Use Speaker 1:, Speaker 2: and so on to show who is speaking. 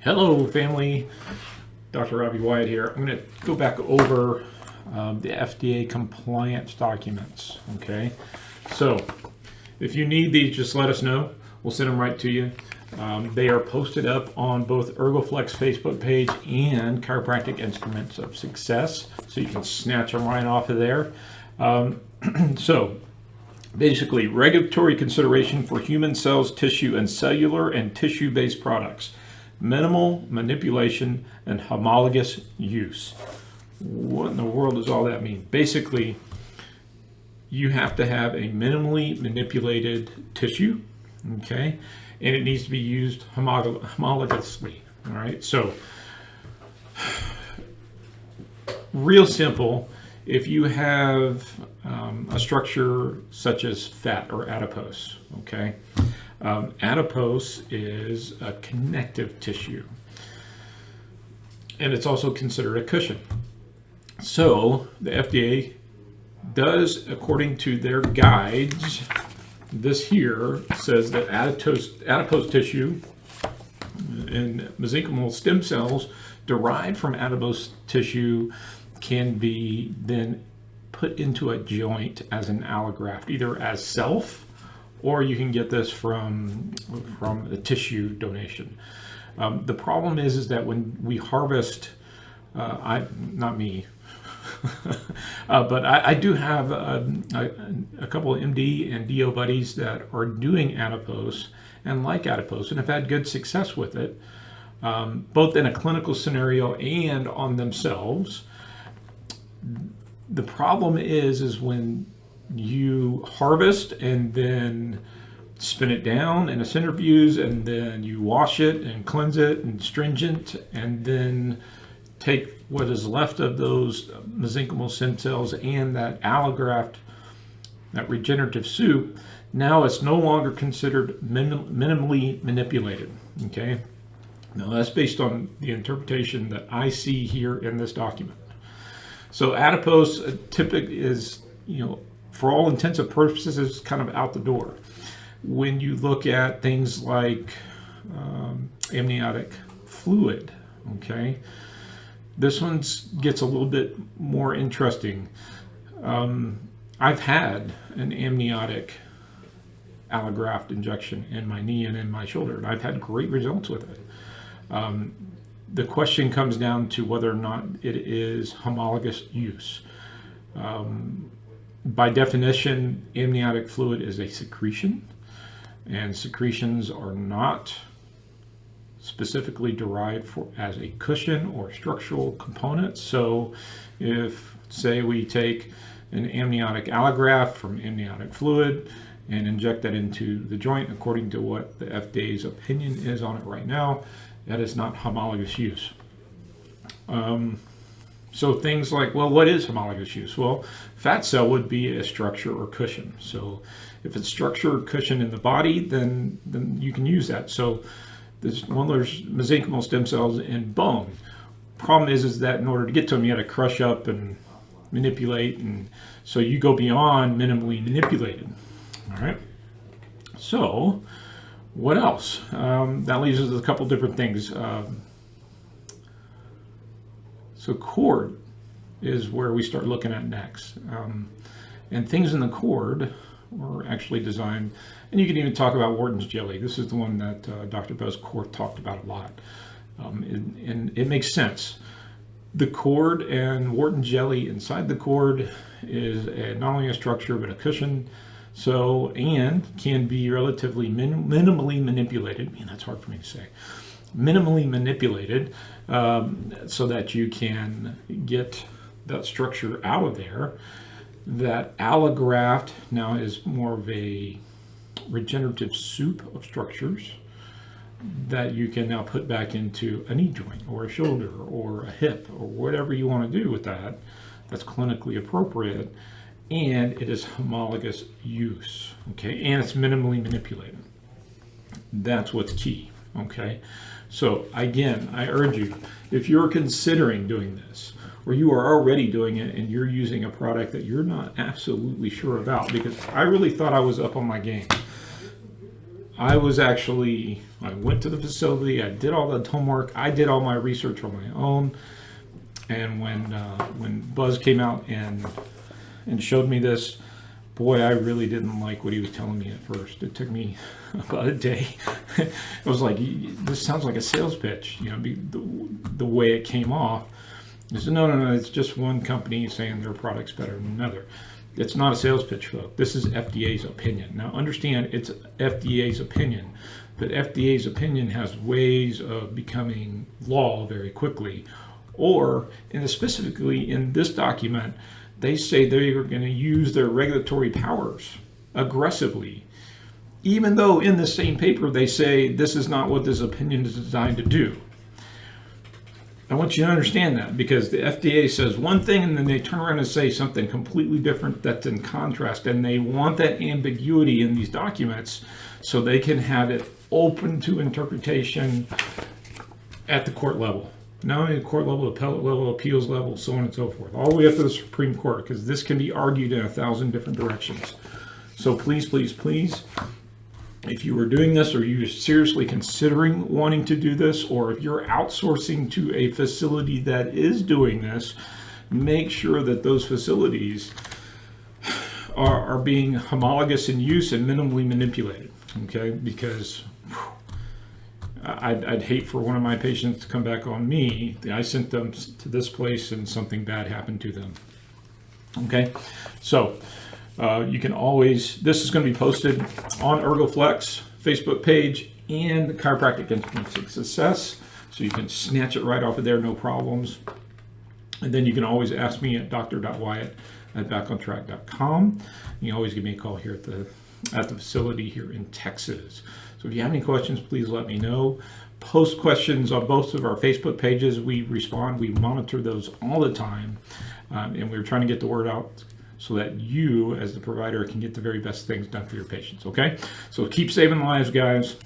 Speaker 1: Hello, family. Dr. Robbie Wyatt here. I'm going to go back over the FDA compliance documents. Okay, so if you need these, just let us know. We'll send them right to you. They are posted up on both Ergo-Flex Facebook page and Chiropractic Instruments of Success, so you can snatch them right off of there. So basically, regulatory consideration for human cells, tissue, and cellular and tissue-based products. Minimal manipulation and homologous use. What in the world does all that mean? Basically, you have to have a minimally manipulated tissue, okay? And it needs to be used homologously, all right? So, real simple, if you have a structure such as fat or adipose, okay? Adipose is a connective tissue, and it's also considered a cushion. So the FDA does, according to their guides, this here says that adipose tissue and mesenchymal stem cells derived from adipose tissue can be then put into a joint as an allograft, either as self, or you can get this from a tissue donation. The problem is that when we harvest, not me, but I do have a couple of MD and DO buddies that are doing adipose and like adipose and have had good success with it, both in a clinical scenario and on themselves. The problem is when you harvest and then spin it down in a centrifuge, and then you wash it and cleanse it and stringent, and then take what is left of those mesenchymal stem cells and that allograft, that regenerative soup. Now it's no longer considered minimally manipulated. Okay, now that's based on the interpretation that I see here in this document. So adipose typically is, for all intents and purposes, is kind of out the door. When you look at things like amniotic fluid, okay, this one gets a little bit more interesting. I've had an amniotic allograft injection in my knee and in my shoulder, and I've had great results with it. The question comes down to whether or not it is homologous use. By definition, amniotic fluid is a secretion, and secretions are not specifically derived as a cushion or structural component. So if, say, we take an amniotic allograft from amniotic fluid and inject that into the joint, according to what the FDA's opinion is on it right now, that is not homologous use. So things like, well, what is homologous use? Well, fat cell would be a structure or cushion. So if it's structure or cushion in the body, then you can use that. So there's mesenchymal stem cells in bone. Problem is that in order to get to them, you got to crush up and manipulate, and so you go beyond minimally manipulated. All right. So what else? That leaves us with a couple different things. So cord is where we start looking at next. And things in the cord were actually designed, and you can even talk about Wharton's jelly. This is the one that Dr. Buzz Court talked about a lot. And it makes sense. The cord and Wharton jelly inside the cord is not only a structure, but a cushion. So, and can be relatively minimally manipulated. Man, that's hard for me to say. Minimally manipulated, so that you can get that structure out of there. That allograft now is more of a regenerative soup of structures that you can now put back into a knee joint or a shoulder or a hip or whatever you want to do with that. That's clinically appropriate, and it is homologous use, okay? And it's minimally manipulated. That's what's key, okay? So again, I urge you, if you're considering doing this, or you are already doing it and you're using a product that you're not absolutely sure about, because I really thought I was up on my game. I went to the facility, I did all the homework, I did all my research on my own. And when Buzz came out and showed me this, boy, I really didn't like what he was telling me at first. It took me about a day. It was like, this sounds like a sales pitch, the way it came off. I said, no, it's just one company saying their product's better than another. It's not a sales pitch, folks. This is FDA's opinion. Now, understand, it's FDA's opinion, but FDA's opinion has ways of becoming law very quickly. Or, specifically in this document, they say they are going to use their regulatory powers aggressively, even though in the same paper they say this is not what this opinion is designed to do. I want you to understand that, because the FDA says one thing and then they turn around and say something completely different that's in contrast, and they want that ambiguity in these documents so they can have it open to interpretation at the court level. Not only the court level, appellate level, appeals level, so on and so forth, all the way up to the Supreme Court, because this can be argued in 1,000 different directions. So please, please, please, if you are doing this, or you're seriously considering wanting to do this, or if you're outsourcing to a facility that is doing this, make sure that those facilities are being homologous in use and minimally manipulated, okay? Because I'd hate for one of my patients to come back on me. I sent them to this place and something bad happened to them. Okay, so you can always, this is going to be posted on Ergo-Flex Facebook page and the Chiropractic Instruments of Success, so you can snatch it right off of there, no problems. And then you can always ask me at dr.wyatt@backontrack.com. You can always give me a call here at the facility here in Texas. So if you have any questions, please let me know. Post questions on both of our Facebook pages. We respond, we monitor those all the time. And we're trying to get the word out so that you, as the provider, can get the very best things done for your patients, okay? So keep saving lives, guys.